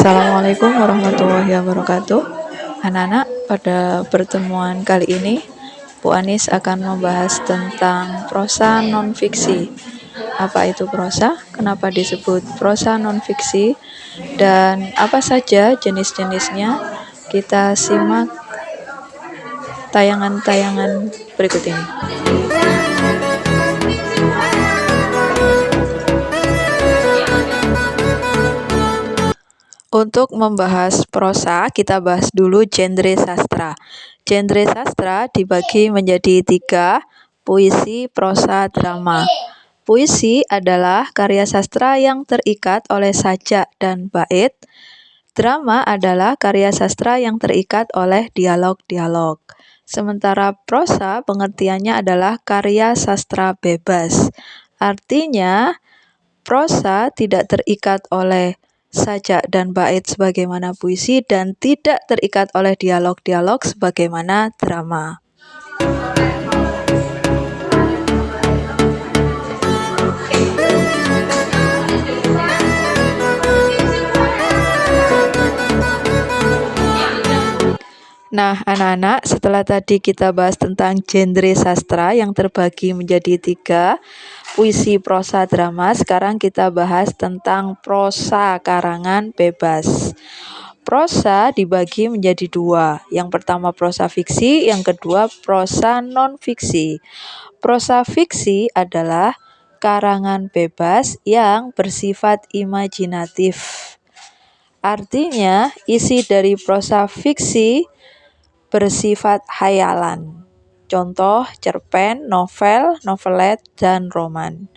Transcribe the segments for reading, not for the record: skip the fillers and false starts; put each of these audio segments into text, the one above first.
Assalamualaikum warahmatullahi wabarakatuh. Anak-anak, pada pertemuan kali ini, Bu Anis akan membahas tentang prosa non-fiksi. Apa itu prosa? Kenapa disebut prosa non-fiksi? Dan apa saja jenis-jenisnya? Kita simak tayangan-tayangan berikut ini. Untuk membahas prosa, kita bahas dulu genre sastra. Genre sastra dibagi menjadi 3, puisi, prosa, drama. Puisi adalah karya sastra yang terikat oleh sajak dan bait. Drama adalah karya sastra yang terikat oleh dialog-dialog. Sementara prosa pengertiannya adalah karya sastra bebas. Artinya, prosa tidak terikat oleh sajak dan bait sebagaimana puisi dan tidak terikat oleh dialog-dialog sebagaimana drama. Nah, anak-anak, setelah tadi kita bahas tentang genre sastra yang terbagi menjadi 3, puisi, prosa, drama, sekarang kita bahas tentang prosa karangan bebas. Prosa dibagi menjadi 2. Yang pertama prosa fiksi, yang kedua prosa non-fiksi. Prosa fiksi adalah karangan bebas yang bersifat imajinatif. Artinya, isi dari prosa fiksi bersifat hayalan. Contoh cerpen, novel, novelet, dan roman.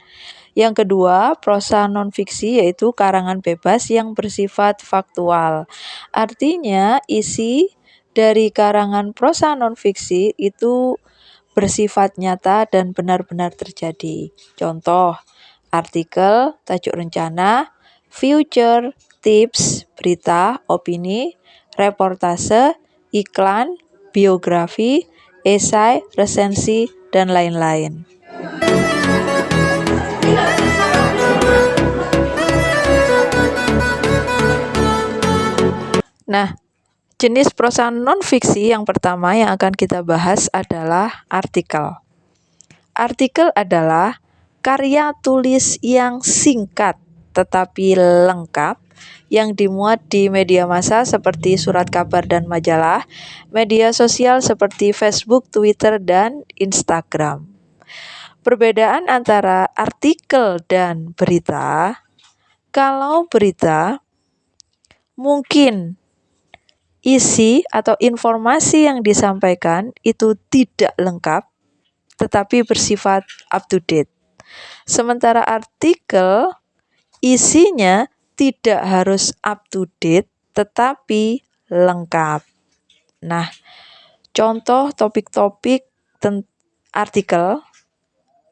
Yang kedua, prosa non-fiksi yaitu karangan bebas yang bersifat faktual. Artinya, isi dari karangan prosa non-fiksi itu bersifat nyata dan benar-benar terjadi. Contoh, artikel, tajuk rencana, future, tips, berita, opini, reportase, iklan, biografi, esai, resensi, dan lain-lain. Nah, jenis prosa non-fiksi yang pertama yang akan kita bahas adalah artikel. Artikel adalah karya tulis yang singkat tetapi lengkap yang dimuat di media massa seperti surat kabar dan majalah, media sosial seperti Facebook, Twitter, dan Instagram. Perbedaan antara artikel dan berita, kalau berita mungkin isi atau informasi yang disampaikan itu tidak lengkap tetapi bersifat up to date. Sementara artikel isinya tidak harus up to date tetapi lengkap. Nah, contoh topik-topik artikel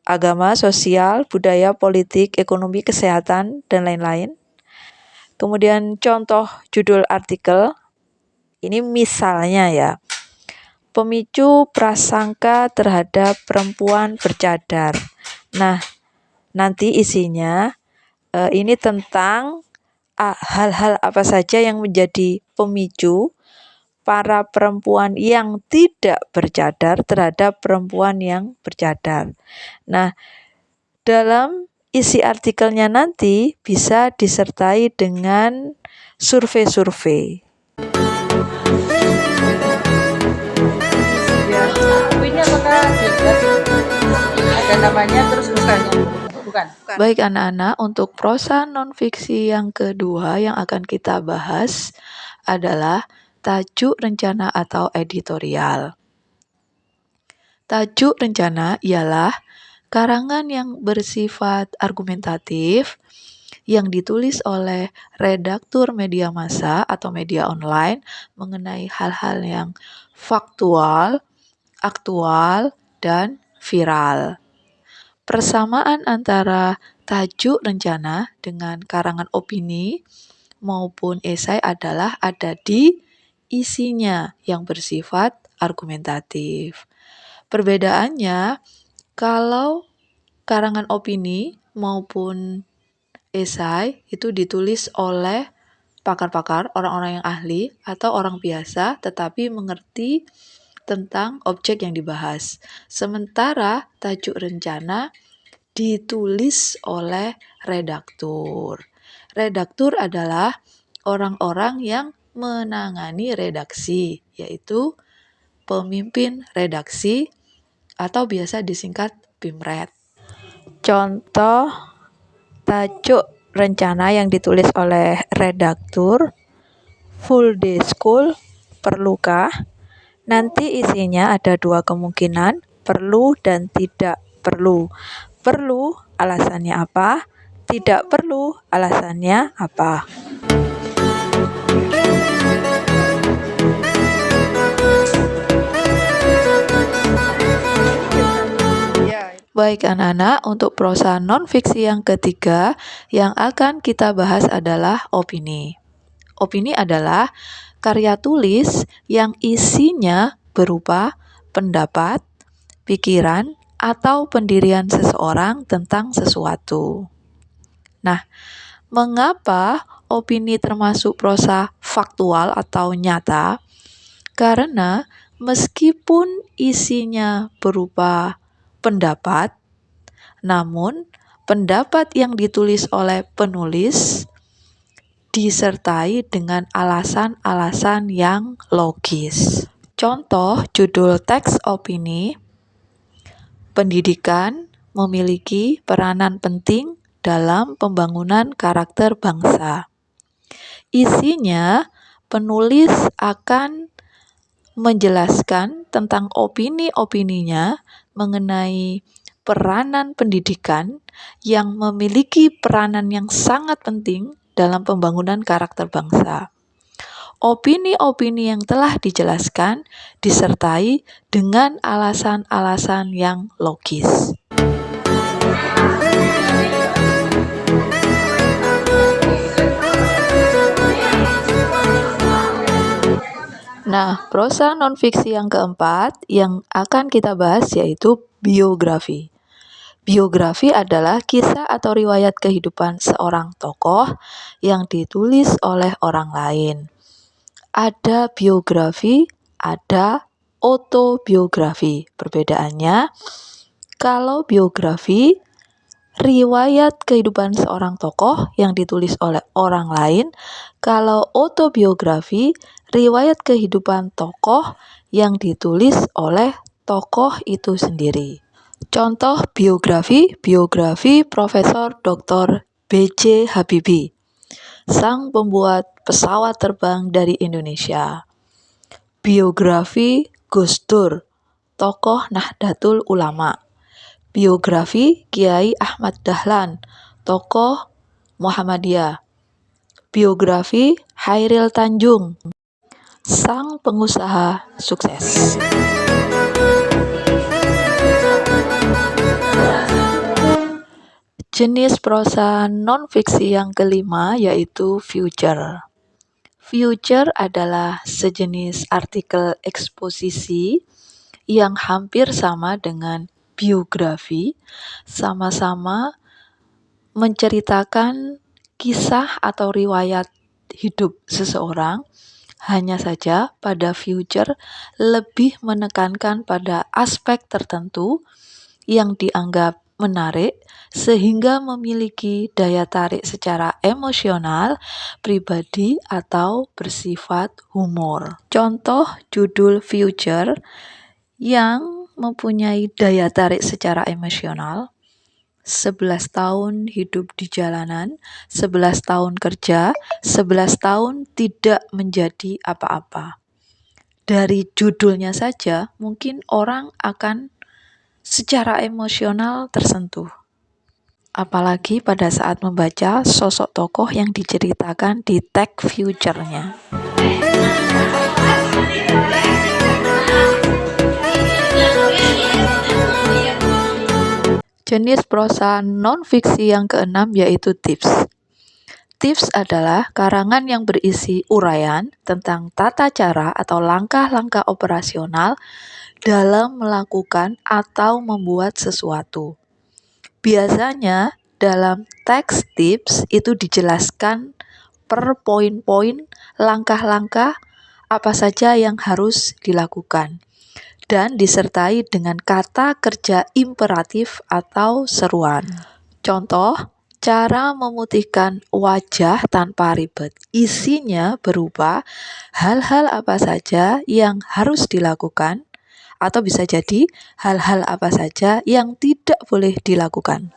agama, sosial, budaya, politik, ekonomi, kesehatan, dan lain-lain. Kemudian contoh judul artikel, ini misalnya ya, pemicu prasangka terhadap perempuan bercadar. Nah, nanti isinya ini tentang hal-hal apa saja yang menjadi pemicu para perempuan yang tidak bercadar terhadap perempuan yang bercadar. Nah, dalam isi artikelnya nanti bisa disertai dengan survei-survei. Ini apakah ada namanya terus bukan? Baik anak-anak, untuk prosa non-fiksi yang kedua yang akan kita bahas adalah tajuk rencana atau editorial. Tajuk rencana ialah karangan yang bersifat argumentatif yang ditulis oleh redaktur media massa atau media online mengenai hal-hal yang faktual, aktual, dan viral. Persamaan antara tajuk rencana dengan karangan opini maupun esai adalah ada di isinya yang bersifat argumentatif. Perbedaannya, kalau karangan opini maupun esai itu ditulis oleh pakar-pakar, orang-orang yang ahli, atau orang biasa tetapi mengerti tentang objek yang dibahas. Sementara tajuk rencana ditulis oleh redaktur. Redaktur adalah orang-orang yang menangani redaksi, yaitu pemimpin redaksi atau biasa disingkat PIMRED. Contoh tajuk rencana yang ditulis oleh redaktur, full day school, perlukah? Nanti isinya ada dua kemungkinan, perlu dan tidak perlu. Perlu, alasannya apa? Tidak perlu, alasannya apa? Baik anak-anak, untuk prosa non-fiksi yang ketiga yang akan kita bahas adalah opini. Opini adalah karya tulis yang isinya berupa pendapat, pikiran, atau pendirian seseorang tentang sesuatu. Nah, mengapa opini termasuk prosa faktual atau nyata? Karena meskipun isinya berupa pendapat, namun pendapat yang ditulis oleh penulis disertai dengan alasan-alasan yang logis. Contoh judul teks opini, pendidikan memiliki peranan penting dalam pembangunan karakter bangsa. Isinya, penulis akan menjelaskan tentang opini-opininya mengenai peranan pendidikan yang memiliki peranan yang sangat penting dalam pembangunan karakter bangsa. Opini-opini yang telah dijelaskan disertai dengan alasan-alasan yang logis. Nah, prosa non-fiksi yang keempat yang akan kita bahas yaitu biografi. Biografi adalah kisah atau riwayat kehidupan seorang tokoh yang ditulis oleh orang lain. Ada biografi, ada autobiografi. Perbedaannya, kalau biografi, riwayat kehidupan seorang tokoh yang ditulis oleh orang lain. Kalau autobiografi, riwayat kehidupan tokoh yang ditulis oleh tokoh itu sendiri. Contoh biografi Profesor Dr. B.J. Habibie, sang pembuat pesawat terbang dari Indonesia. Biografi Gus Dur, tokoh Nahdlatul Ulama. Biografi Kiai Ahmad Dahlan, tokoh Muhammadiyah. Biografi Hairil Tanjung, sang pengusaha sukses. Jenis prosa non-fiksi yang kelima yaitu future. Future adalah sejenis artikel eksposisi yang hampir sama dengan biografi, sama-sama menceritakan kisah atau riwayat hidup seseorang. Hanya saja pada future lebih menekankan pada aspek tertentu yang dianggap menarik sehingga memiliki daya tarik secara emosional, pribadi, atau bersifat humor. Contoh judul future yang mempunyai daya tarik secara emosional, 11 tahun hidup di jalanan, 11 tahun kerja, 11 tahun tidak menjadi apa-apa. Dari judulnya saja mungkin orang akan secara emosional tersentuh. Apalagi pada saat membaca sosok tokoh yang diceritakan di tag future-nya. Jenis prosa non-fiksi yang keenam yaitu tips. Tips adalah karangan yang berisi uraian tentang tata cara atau langkah-langkah operasional dalam melakukan atau membuat sesuatu. Biasanya dalam teks tips itu dijelaskan per poin-poin langkah-langkah apa saja yang harus dilakukan, dan disertai dengan kata kerja imperatif atau seruan. Contoh, cara memutihkan wajah tanpa ribet. Isinya berupa hal-hal apa saja yang harus dilakukan, atau bisa jadi hal-hal apa saja yang tidak boleh dilakukan.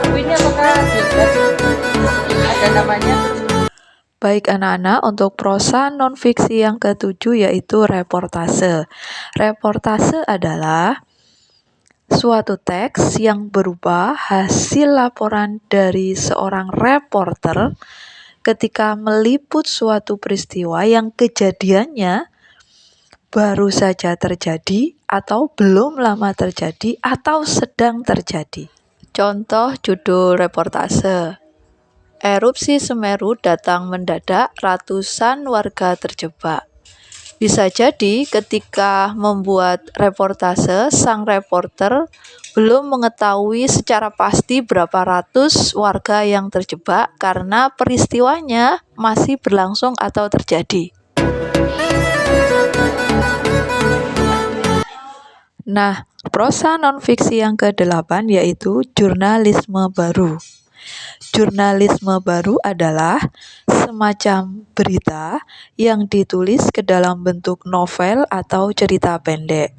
Ini apakah biografi? Ada namanya. Baik anak-anak, untuk prosa non-fiksi yang ketujuh yaitu reportase. Reportase adalah suatu teks yang berupa hasil laporan dari seorang reporter ketika meliput suatu peristiwa yang kejadiannya baru saja terjadi atau belum lama terjadi atau sedang terjadi. Contoh judul reportase: Erupsi Semeru datang mendadak, ratusan warga terjebak. Bisa jadi ketika membuat reportase, sang reporter belum mengetahui secara pasti berapa ratus warga yang terjebak karena peristiwanya masih berlangsung atau terjadi. Nah, prosa non-fiksi yang ke-8 yaitu jurnalisme baru. Jurnalisme baru adalah semacam berita yang ditulis ke dalam bentuk novel atau cerita pendek.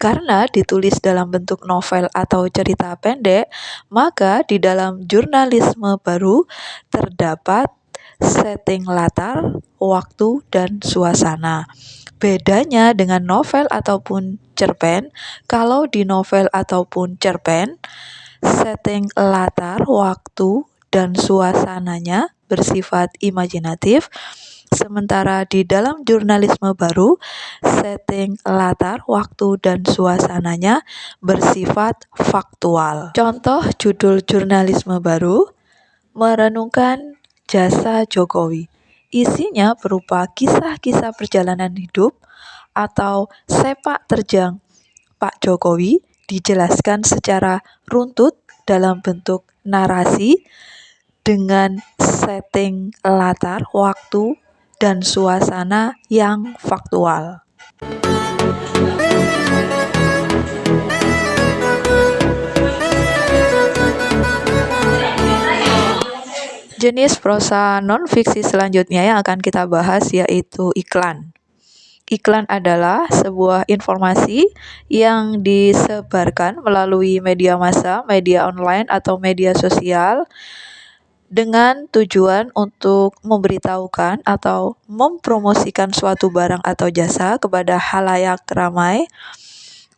Karena ditulis dalam bentuk novel atau cerita pendek, maka di dalam jurnalisme baru terdapat setting latar, waktu, dan suasana. Bedanya dengan novel ataupun cerpen, kalau di novel ataupun cerpen, setting latar, waktu, dan suasananya bersifat imajinatif, sementara di dalam jurnalisme baru, setting latar, waktu, dan suasananya bersifat faktual. Contoh judul jurnalisme baru, Merenungkan Jasa Jokowi. Isinya berupa kisah-kisah perjalanan hidup atau sepak terjang Pak Jokowi, dijelaskan secara runtut dalam bentuk narasi dengan setting latar, waktu, dan suasana yang faktual. Jenis prosa non-fiksi selanjutnya yang akan kita bahas yaitu iklan. Iklan adalah sebuah informasi yang disebarkan melalui media massa, media online, atau media sosial dengan tujuan untuk memberitahukan atau mempromosikan suatu barang atau jasa kepada khalayak ramai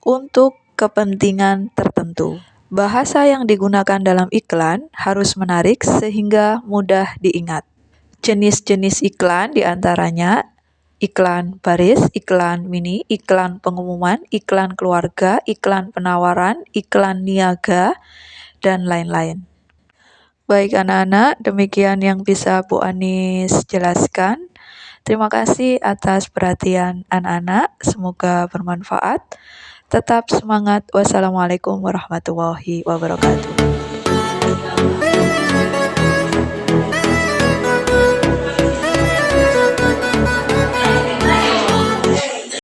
untuk kepentingan tertentu. Bahasa yang digunakan dalam iklan harus menarik sehingga mudah diingat. Jenis-jenis iklan diantaranya iklan baris, iklan mini, iklan pengumuman, iklan keluarga, iklan penawaran, iklan niaga, dan lain-lain. Baik anak-anak, demikian yang bisa Bu Anis jelaskan. Terima kasih atas perhatian anak-anak, semoga bermanfaat. Tetap semangat. Wassalamualaikum warahmatullahi wabarakatuh.